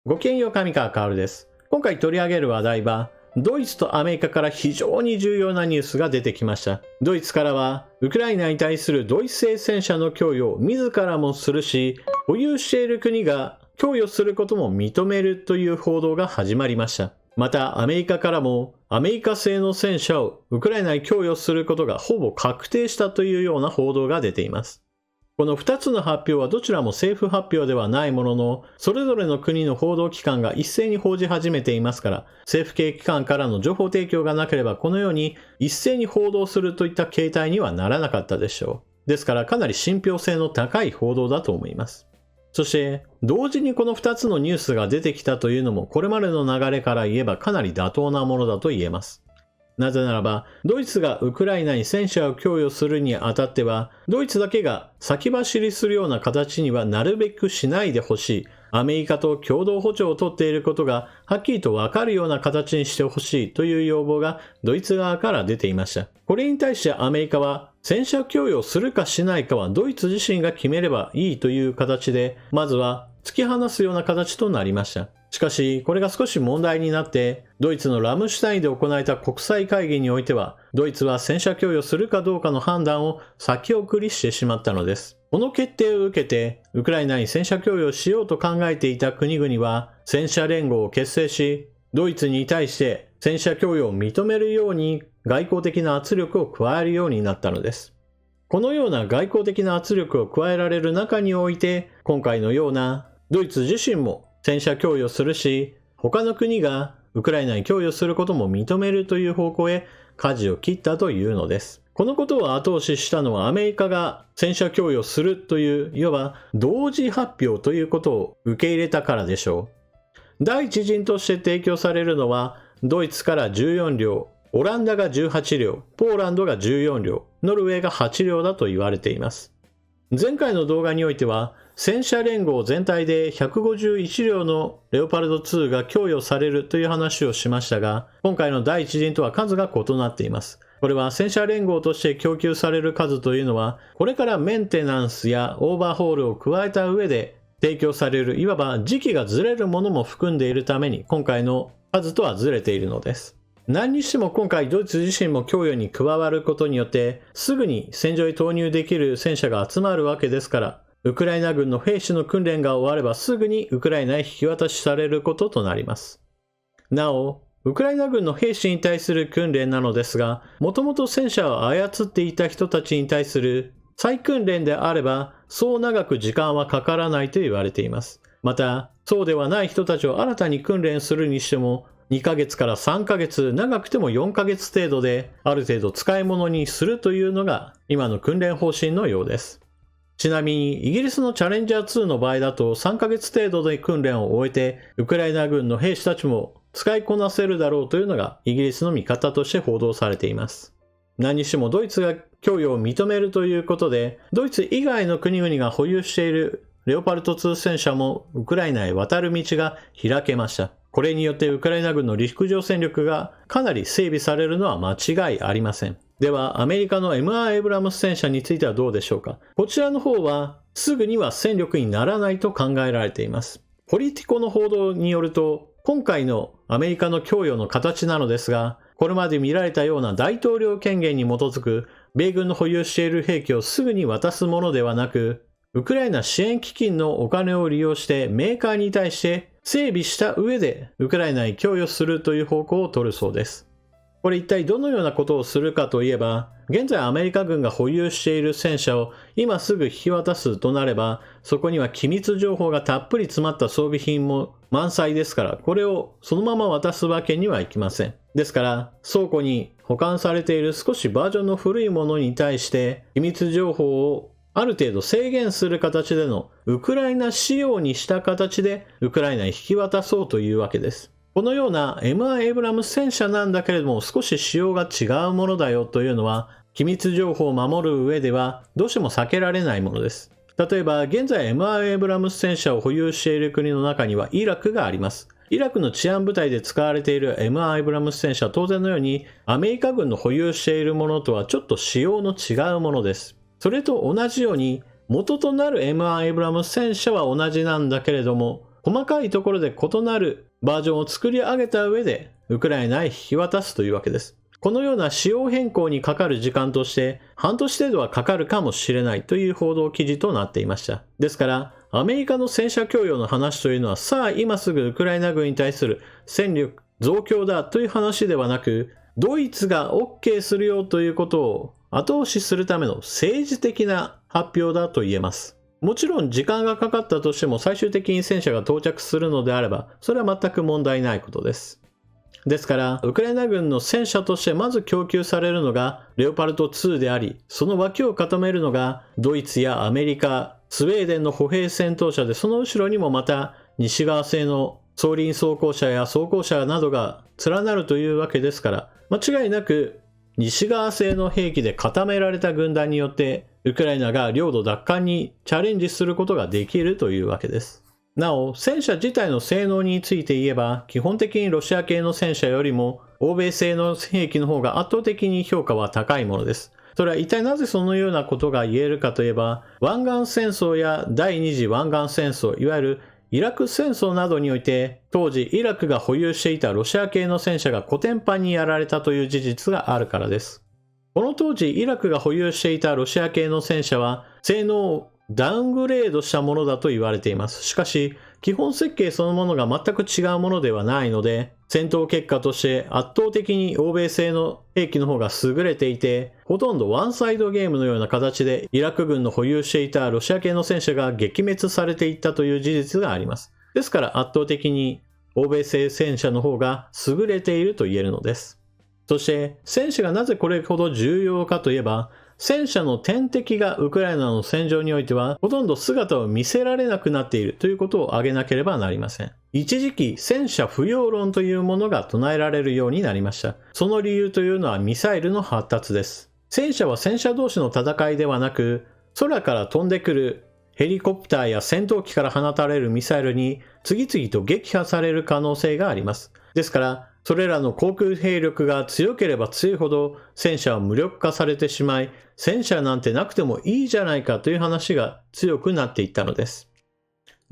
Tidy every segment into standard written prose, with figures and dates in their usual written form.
ごきげんよう、上川薫です。今回取り上げる話題は、ドイツとアメリカから非常に重要なニュースが出てきました。ドイツからは、ウクライナに対するドイツ製戦車の供与を自らもするし、保有している国が供与することも認めるという報道が始まりました。また、アメリカからも、アメリカ製の戦車をウクライナに供与することがほぼ確定したというような報道が出ています。この2つの発表はどちらも政府発表ではないものの、それぞれの国の報道機関が一斉に報じ始めていますから、政府系機関からの情報提供がなければこのように一斉に報道するといった形態にはならなかったでしょう。ですからかなり信憑性の高い報道だと思います。そして、同時にこの2つのニュースが出てきたというのもこれまでの流れから言えばかなり妥当なものだと言えます。なぜならば、ドイツがウクライナに戦車を供与するにあたっては、ドイツだけが先走りするような形にはなるべくしないでほしい。アメリカと共同歩調をとっていることがはっきりとわかるような形にしてほしいという要望がドイツ側から出ていました。これに対してアメリカは戦車供与するかしないかはドイツ自身が決めればいいという形で、まずは突き放すような形となりました。しかし、これが少し問題になって、ドイツのラムシュタインで行われた国際会議においては、ドイツは戦車供与するかどうかの判断を先送りしてしまったのです。この決定を受けて、ウクライナに戦車供与しようと考えていた国々は、戦車連合を結成し、ドイツに対して戦車供与を認めるように外交的な圧力を加えるようになったのです。このような外交的な圧力を加えられる中において、今回のようなドイツ自身も戦車供与するし、他の国がウクライナに供与することも認めるという方向へ舵を切ったというのです。このことを後押ししたのはアメリカが戦車供与するといういわば同時発表ということを受け入れたからでしょう。第一陣として提供されるのはドイツから14両、オランダが18両、ポーランドが14両、ノルウェーが8両だと言われています。前回の動画においては戦車連合全体で151両のレオパルト2が供与されるという話をしましたが、今回の第一陣とは数が異なっています。これは戦車連合として供給される数というのは、これからメンテナンスやオーバーホールを加えた上で提供される、いわば時期がずれるものも含んでいるために、今回の数とはずれているのです。何にしても今回ドイツ自身も供与に加わることによって、すぐに戦場に投入できる戦車が集まるわけですから、ウクライナ軍の兵士の訓練が終わればすぐにウクライナへ引き渡しされることとなります。なお、ウクライナ軍の兵士に対する訓練なのですが、もともと戦車を操っていた人たちに対する再訓練であれば、そう長く時間はかからないと言われています。また、そうではない人たちを新たに訓練するにしても、2ヶ月から3ヶ月、長くても4ヶ月程度で、ある程度使い物にするというのが今の訓練方針のようです。ちなみに、イギリスのチャレンジャー2の場合だと3ヶ月程度で訓練を終えて、ウクライナ軍の兵士たちも使いこなせるだろうというのがイギリスの見方として報道されています。何にしてもドイツが供与を認めるということで、ドイツ以外の国々が保有しているレオパルト2戦車もウクライナへ渡る道が開けました。これによってウクライナ軍の陸上戦力がかなり整備されるのは間違いありません。では、アメリカの MR エイブラムス戦車についてはどうでしょうか。こちらの方は、すぐには戦力にならないと考えられています。ポリティコの報道によると、今回のアメリカの供与の形なのですが、これまで見られたような大統領権限に基づく、米軍の保有している兵器をすぐに渡すものではなく、ウクライナ支援基金のお金を利用してメーカーに対して整備した上でウクライナに供与するという方向を取るそうです。これ一体どのようなことをするかといえば、現在アメリカ軍が保有している戦車を今すぐ引き渡すとなれば、そこには機密情報がたっぷり詰まった装備品も満載ですから、これをそのまま渡すわけにはいきません。ですから、倉庫に保管されている少しバージョンの古いものに対して、機密情報をある程度制限する形でのウクライナ仕様にした形でウクライナに引き渡そうというわけです。このような MR エイブラムス戦車なんだけれども少し仕様が違うものだよというのは機密情報を守る上ではどうしても避けられないものです。例えば現在 MR エイブラムス戦車を保有している国の中にはイラクがあります。イラクの治安部隊で使われている MR エイブラムス戦車は当然のようにアメリカ軍の保有しているものとはちょっと仕様の違うものです。それと同じように元となる MR エイブラムス戦車は同じなんだけれども細かいところで異なるバージョンを作り上げた上でウクライナへ引き渡すというわけです。このような仕様変更にかかる時間として半年程度はかかるかもしれないという報道記事となっていました。ですからアメリカの戦車供与の話というのはさあ今すぐウクライナ軍に対する戦力増強だという話ではなく、ドイツが OK するよということを後押しするための政治的な発表だと言えます。もちろん時間がかかったとしても最終的に戦車が到着するのであればそれは全く問題ないことです。ですからウクライナ軍の戦車としてまず供給されるのがレオパルト2であり、その脇を固めるのがドイツやアメリカ、スウェーデンの歩兵戦闘車で、その後ろにもまた西側製の装輪装甲車や装甲車などが連なるというわけですから、間違いなく西側製の兵器で固められた軍団によってウクライナが領土奪還にチャレンジすることができるというわけです。なお、戦車自体の性能について言えば、基本的にロシア系の戦車よりも欧米製の兵器の方が圧倒的に評価は高いものです。それは一体なぜそのようなことが言えるかといえば、湾岸戦争や第二次湾岸戦争、いわゆるイラク戦争などにおいて、当時イラクが保有していたロシア系の戦車がコテンパンにやられたという事実があるからです。この当時イラクが保有していたロシア系の戦車は性能をダウングレードしたものだと言われています。しかし、基本設計そのものが全く違うものではないので、戦闘結果として圧倒的に欧米製の兵器の方が優れていて、ほとんどワンサイドゲームのような形でイラク軍の保有していたロシア系の戦車が撃滅されていったという事実があります。ですから圧倒的に欧米製戦車の方が優れていると言えるのです。そして戦車がなぜこれほど重要かといえば、戦車の天敵がウクライナの戦場においてはほとんど姿を見せられなくなっているということを挙げなければなりません。一時期戦車不要論というものが唱えられるようになりました。その理由というのはミサイルの発達です。戦車は戦車同士の戦いではなく、空から飛んでくるヘリコプターや戦闘機から放たれるミサイルに次々と撃破される可能性があります。ですからそれらの航空兵力が強ければ強いほど戦車は無力化されてしまい、戦車なんてなくてもいいじゃないかという話が強くなっていったのです。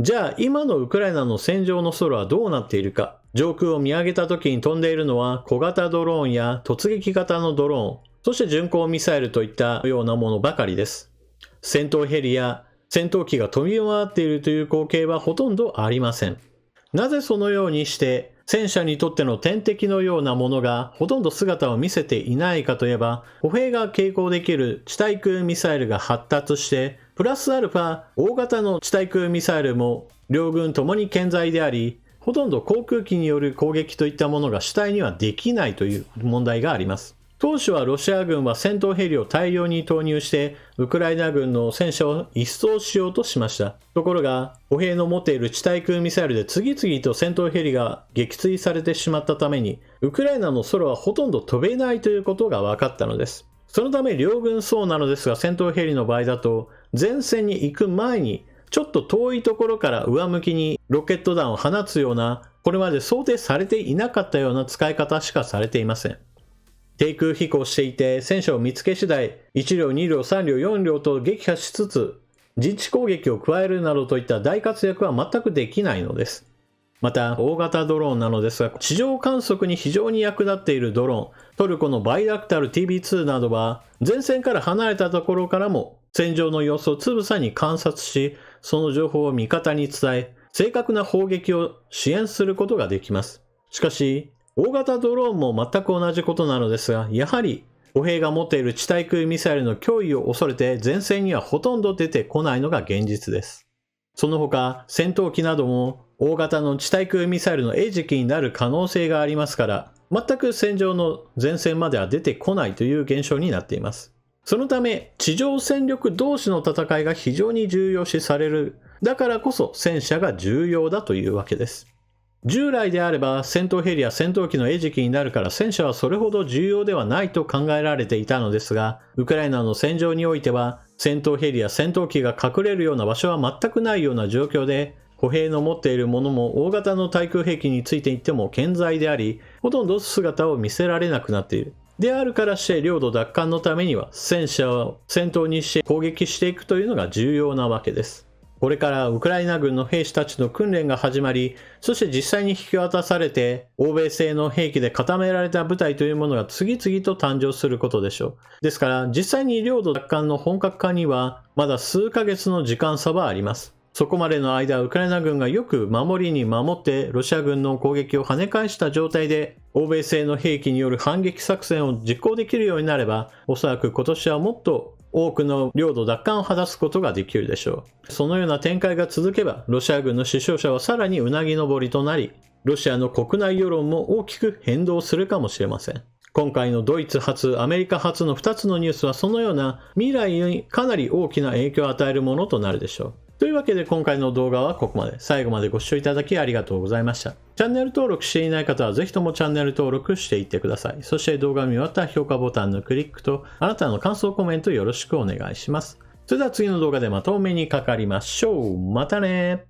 じゃあ今のウクライナの戦場の空はどうなっているか。上空を見上げた時に飛んでいるのは小型ドローンや突撃型のドローン、そして巡航ミサイルといったようなものばかりです。戦闘ヘリや戦闘機が飛び回っているという光景はほとんどありません。なぜそのようにして戦車にとっての天敵のようなものがほとんど姿を見せていないかといえば、歩兵が携行できる地対空ミサイルが発達して、プラスアルファ大型の地対空ミサイルも両軍ともに健在であり、ほとんど航空機による攻撃といったものが主体にはできないという問題があります。当初はロシア軍は戦闘ヘリを大量に投入してウクライナ軍の戦車を一掃しようとしました。ところが歩兵の持っている地対空ミサイルで次々と戦闘ヘリが撃墜されてしまったためにウクライナの空はほとんど飛べないということが分かったのです。そのため両軍そうなのですが、戦闘ヘリの場合だと前線に行く前にちょっと遠いところから上向きにロケット弾を放つような、これまで想定されていなかったような使い方しかされていません。低空飛行していて戦車を見つけ次第1両2両3両4両と撃破しつつ陣地攻撃を加えるなどといった大活躍は全くできないのです。また大型ドローンなのですが、地上観測に非常に役立っているドローン、トルコのバイダクタル TB2 などは前線から離れたところからも戦場の様子をつぶさに観察し、その情報を味方に伝え正確な砲撃を支援することができます。しかし大型ドローンも全く同じことなのですが、やはり歩兵が持っている地対空ミサイルの脅威を恐れて前線にはほとんど出てこないのが現実です。その他戦闘機なども大型の地対空ミサイルの餌食になる可能性がありますから、全く戦場の前線までは出てこないという現象になっています。そのため地上戦力同士の戦いが非常に重要視される。だからこそ戦車が重要だというわけです。従来であれば戦闘ヘリや戦闘機の餌食になるから戦車はそれほど重要ではないと考えられていたのですが、ウクライナの戦場においては戦闘ヘリや戦闘機が隠れるような場所は全くないような状況で、歩兵の持っているものも大型の対空兵器についていっても健在であり、ほとんど姿を見せられなくなっている。であるからして領土奪還のためには戦車を先頭にして攻撃していくというのが重要なわけです。これからウクライナ軍の兵士たちの訓練が始まり、そして実際に引き渡されて、欧米製の兵器で固められた部隊というものが次々と誕生することでしょう。ですから、実際に領土奪還の本格化には、まだ数ヶ月の時間差はあります。そこまでの間、ウクライナ軍がよく守りに守って、ロシア軍の攻撃を跳ね返した状態で、欧米製の兵器による反撃作戦を実行できるようになれば、おそらく今年はもっと多くの領土奪還を果たすことができるでしょう。そのような展開が続けば、ロシア軍の死傷者はさらにうなぎ登りとなり、ロシアの国内世論も大きく変動するかもしれません。今回のドイツ発、アメリカ発の2つのニュースはそのような未来にかなり大きな影響を与えるものとなるでしょう。というわけで今回の動画はここまで。最後までご視聴いただきありがとうございました。チャンネル登録していない方はぜひともチャンネル登録していってください。そして動画を見終わったら評価ボタンのクリックとあなたの感想コメントよろしくお願いします。それでは次の動画でまたお目にかかりましょう。またね。